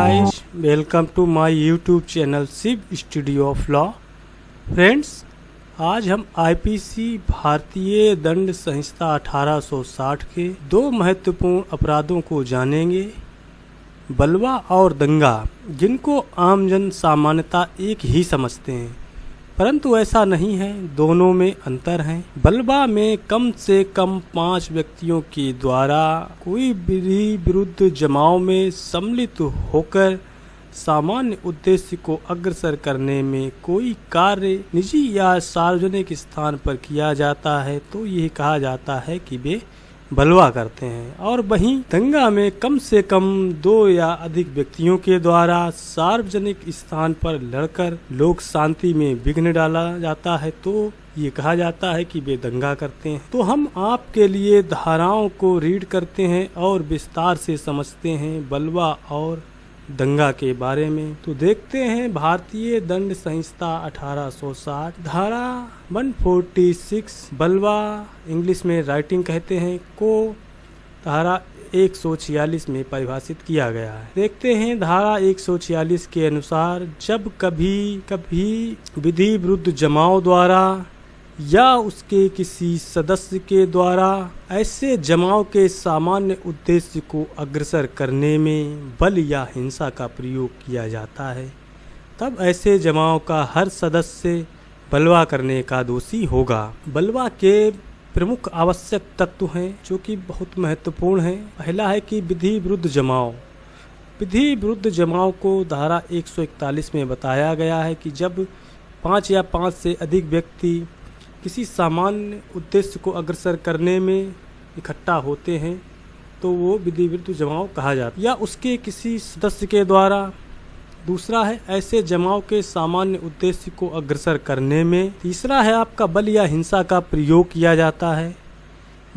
guys, welcome to my YouTube channel Shiv studio of law. Friends, आज हम IPC भारतीय दंड संहिता 1860 के दो महत्वपूर्ण अपराधों को जानेंगे, बलवा और दंगा, जिनको आमजन सामान्यतः एक ही समझते हैं, परंतु ऐसा नहीं है, दोनों में अंतर है। बलवा में कम से कम 5 व्यक्तियों के द्वारा कोई विधि विरुद्ध जमाव में सम्मिलित होकर सामान्य उद्देश्य को अग्रसर करने में कोई कार्य निजी या सार्वजनिक स्थान पर किया जाता है तो ये कहा जाता है कि वे बलवा करते हैं। और वहीं दंगा में कम से कम 2 या अधिक व्यक्तियों के द्वारा सार्वजनिक स्थान पर लड़कर लोक शांति में विघ्न डाला जाता है तो ये कहा जाता है कि वे दंगा करते हैं। तो हम आपके लिए धाराओं को रीड करते हैं और विस्तार से समझते हैं बलवा और दंगा के बारे में। तो देखते हैं भारतीय दंड संहिता 1860 धारा 146 बलवा, इंग्लिश में राइटिंग कहते हैं, को धारा 146 में परिभाषित किया गया है। देखते हैं धारा 146 के अनुसार, जब कभी विधि विरुद्ध जमाव द्वारा या उसके किसी सदस्य के द्वारा ऐसे जमाव के सामान्य उद्देश्य को अग्रसर करने में बल या हिंसा का प्रयोग किया जाता है, तब ऐसे जमाव का हर सदस्य बलवा करने का दोषी होगा। बलवा के प्रमुख आवश्यक तत्व हैं जो कि बहुत महत्वपूर्ण हैं। पहला है कि विधि विरुद्ध जमाव। विधि विरुद्ध जमाव को धारा 141 में बताया गया है कि जब 5 या 5 से अधिक व्यक्ति किसी सामान्य उद्देश्य को अग्रसर करने में इकट्ठा होते हैं तो वो विधि विरुद्ध जमाव कहा जाता है, या उसके किसी सदस्य के द्वारा। दूसरा है ऐसे जमाव के सामान्य उद्देश्य को अग्रसर करने में। तीसरा है आपका बल या हिंसा का प्रयोग किया जाता है।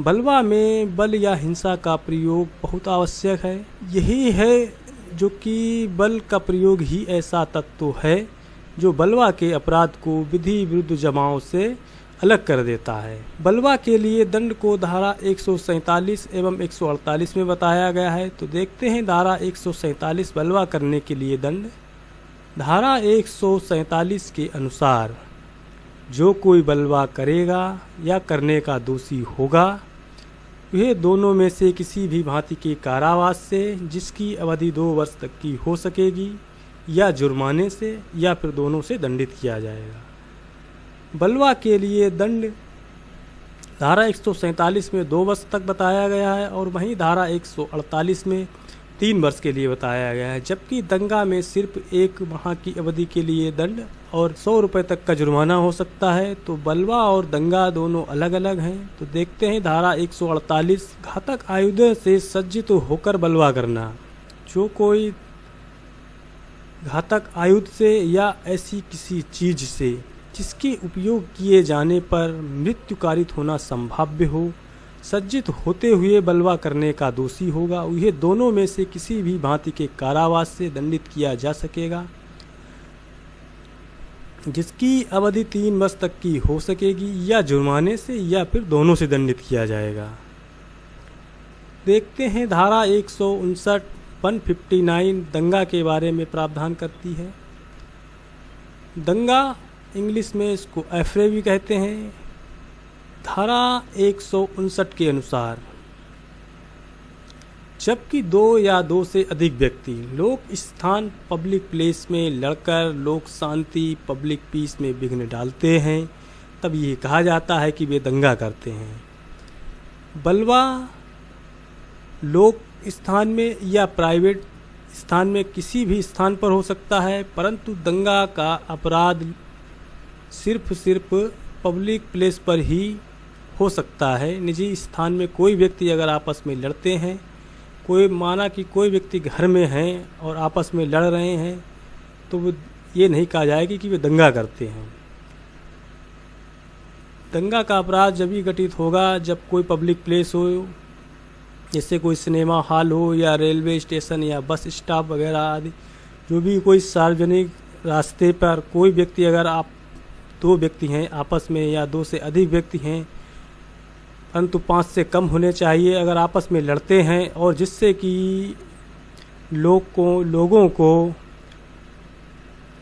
बलवा में बल या हिंसा का प्रयोग बहुत आवश्यक है। यही है जो कि बल का प्रयोग ही ऐसा तत्व है जो बलवा के अपराध को विधि विरुद्ध जमाव से अलग कर देता है। बलवा के लिए दंड को धारा 147 एवं 148 में बताया गया है। तो देखते हैं धारा 147 बलवा करने के लिए दंड। धारा 147 के अनुसार जो कोई बलवा करेगा या करने का दोषी होगा, वह दोनों में से किसी भी भांति के कारावास से, जिसकी अवधि 2 वर्ष तक की हो सकेगी, या जुर्माने से, या फिर दोनों से दंडित किया जाएगा। बलवा के लिए दंड धारा 147 में 2 वर्ष तक बताया गया है और वहीं धारा 148 में 3 वर्ष के लिए बताया गया है, जबकि दंगा में सिर्फ 1 माह की अवधि के लिए दंड और 100 रुपये तक का जुर्माना हो सकता है। तो बलवा और दंगा दोनों अलग अलग हैं। तो देखते हैं धारा 148 घातक आयुध से सज्जित होकर बलवा करना। जो कोई घातक आयुध से या ऐसी किसी चीज से जिसके उपयोग किए जाने पर मृत्यु कारित होना संभाव्य हो, सज्जित होते हुए बलवा करने का दोषी होगा। यह दोनों में से किसी भी भांति के कारावास से दंडित किया जा सकेगा, जिसकी अवधि 3 वर्ष तक की हो सकेगी, या जुर्माने से, या फिर दोनों से दंडित किया जाएगा। देखते हैं धारा 159 दंगा के बारे में प्रावधान करती है। दंगा, इंग्लिश में इसको एफ्रे भी कहते हैं। धारा 159 के अनुसार जबकि 2 या 2 से अधिक व्यक्ति लोक स्थान पब्लिक प्लेस में लड़कर लोक शांति पब्लिक पीस में विघ्न डालते हैं, तब ये कहा जाता है कि वे दंगा करते हैं। बलवा लोक स्थान में या प्राइवेट स्थान में किसी भी स्थान पर हो सकता है, परंतु दंगा का अपराध सिर्फ पब्लिक प्लेस पर ही हो सकता है। निजी स्थान में कोई व्यक्ति अगर आपस में लड़ते हैं, माना कि कोई व्यक्ति घर में हैं और आपस में लड़ रहे हैं, तो वो ये नहीं कहा जाएगा कि वे दंगा करते हैं। दंगा का अपराध जब भी घटित होगा जब कोई पब्लिक प्लेस हो, जैसे कोई सिनेमा हॉल हो या रेलवे स्टेशन या बस स्टॉप वगैरह आदि, जो भी कोई सार्वजनिक रास्ते पर कोई व्यक्ति, अगर आप 2 व्यक्ति हैं आपस में या 2 से अधिक व्यक्ति हैं, परंतु 5 से कम होने चाहिए, अगर आपस में लड़ते हैं और जिससे कि लोगों को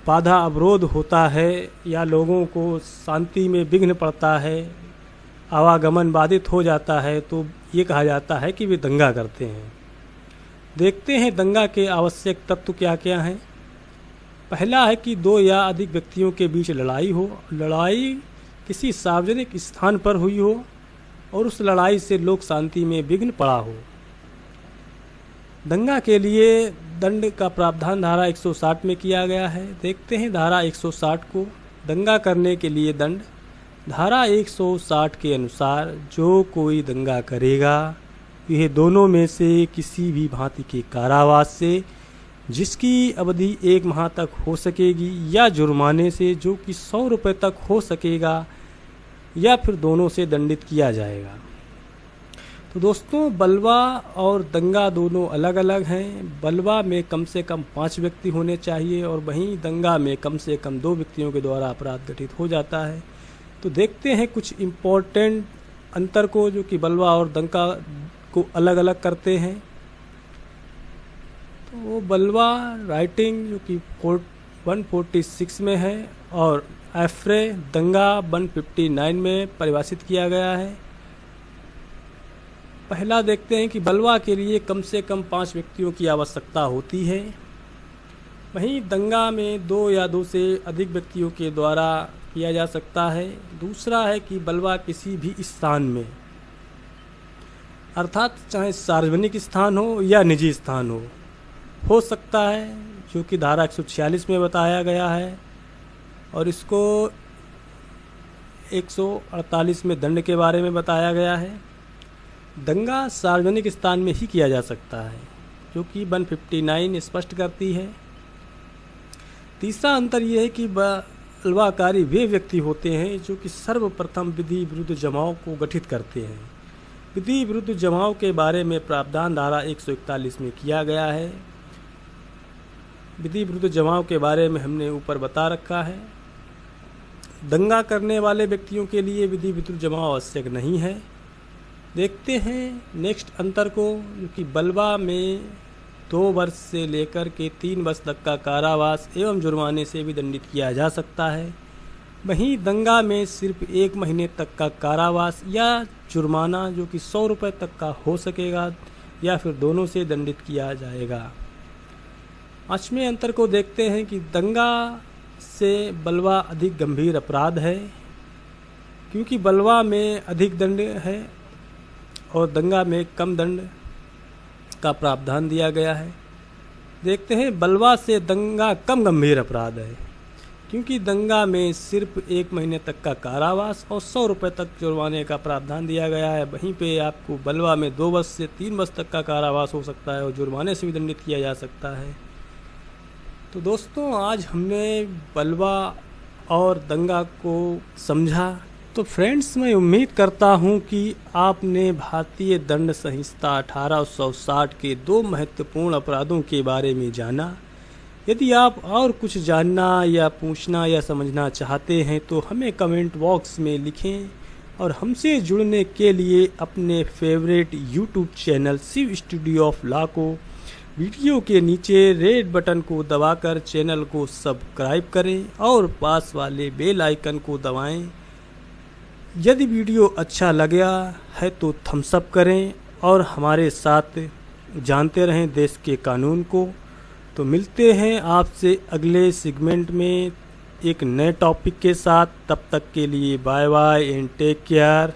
बाधा अवरोध होता है या लोगों को शांति में विघ्न पड़ता है, आवागमन बाधित हो जाता है, तो ये कहा जाता है कि वे दंगा करते हैं। देखते हैं दंगा के आवश्यक तत्व क्या क्या हैं। पहला है कि दो या अधिक व्यक्तियों के बीच लड़ाई हो, लड़ाई किसी सार्वजनिक स्थान पर हुई हो और उस लड़ाई से लोक शांति में विघ्न पड़ा हो। दंगा के लिए दंड का प्रावधान धारा 160 में किया गया है। देखते हैं धारा 160 को। दंगा करने के लिए दंड। धारा 160 के अनुसार जो कोई दंगा करेगा यह दोनों में से किसी भी भांति के कारावास से जिसकी अवधि 1 माह तक हो सकेगी या जुर्माने से जो कि 100 रुपये तक हो सकेगा या फिर दोनों से दंडित किया जाएगा। तो दोस्तों, बलवा और दंगा दोनों अलग अलग हैं। बलवा में कम से कम 5 व्यक्ति होने चाहिए और वहीं दंगा में कम से कम 2 व्यक्तियों के द्वारा अपराध घटित हो जाता है। तो देखते हैं कुछ इम्पोर्टेंट अंतर को जो कि बलवा और दंगा को अलग अलग करते हैं। तो वो बलवा राइटिंग जो कि 146 में है और एफ्रे दंगा 159 में परिभाषित किया गया है। पहला देखते हैं कि बलवा के लिए कम से कम 5 व्यक्तियों की आवश्यकता होती है, वहीं दंगा में 2 या 2 से अधिक व्यक्तियों के द्वारा किया जा सकता है। दूसरा है कि बलवा किसी भी स्थान में, अर्थात चाहे सार्वजनिक स्थान हो या निजी स्थान हो सकता है, जो कि धारा 146 में बताया गया है और इसको 148 में दंड के बारे में बताया गया है। दंगा सार्वजनिक स्थान में ही किया जा सकता है, जो कि 159 स्पष्ट करती है। तीसरा अंतर यह है कि बलवाकारी वे व्यक्ति होते हैं जो कि सर्वप्रथम विधि विरुद्ध जमाव को गठित करते हैं। विधि विरुद्ध जमाव के बारे में प्रावधान धारा 141 में किया गया है। विधि विरुद्ध जमाव के बारे में हमने ऊपर बता रखा है। दंगा करने वाले व्यक्तियों के लिए विधि विरुद्ध जमाव आवश्यक नहीं है। देखते हैं नेक्स्ट अंतर को, जो कि बलवा में 2 वर्ष से लेकर के 3 वर्ष तक का कारावास एवं जुर्माने से भी दंडित किया जा सकता है, वहीं दंगा में सिर्फ 1 महीने तक का कारावास या जुर्माना जो कि 100 रुपये तक का हो सकेगा या फिर दोनों से दंडित किया जाएगा। 5वें अंतर को देखते हैं कि दंगा से बलवा अधिक गंभीर अपराध है, क्योंकि बलवा में अधिक दंड है और दंगा में कम दंड का प्रावधान दिया गया है। देखते हैं बलवा से दंगा कम गंभीर अपराध है, क्योंकि दंगा में सिर्फ 1 महीने तक का कारावास और 100 रुपये तक जुर्माने का प्रावधान दिया गया है। वहीं पे आपको बलवा में 2 वर्ष से 3 वर्ष तक का कारावास हो सकता है और जुर्माने से भी दंडित किया जा सकता है। तो दोस्तों, आज हमने बलवा और दंगा को समझा। तो फ्रेंड्स, मैं उम्मीद करता हूं कि आपने भारतीय दंड संहिता 1860 के 2 महत्वपूर्ण अपराधों के बारे में जाना। यदि आप और कुछ जानना या पूछना या समझना चाहते हैं तो हमें कमेंट बॉक्स में लिखें और हमसे जुड़ने के लिए अपने favourite YouTube channel Shiv studio of law को वीडियो के नीचे रेड बटन को दबाकर चैनल को सब्सक्राइब करें और पास वाले बेल आइकन को दबाएं। यदि वीडियो अच्छा लगा है तो थम्स अप करें और हमारे साथ जानते रहें देश के कानून को। तो मिलते हैं आपसे अगले सेगमेंट में एक नए टॉपिक के साथ। तब तक के लिए bye bye and take care.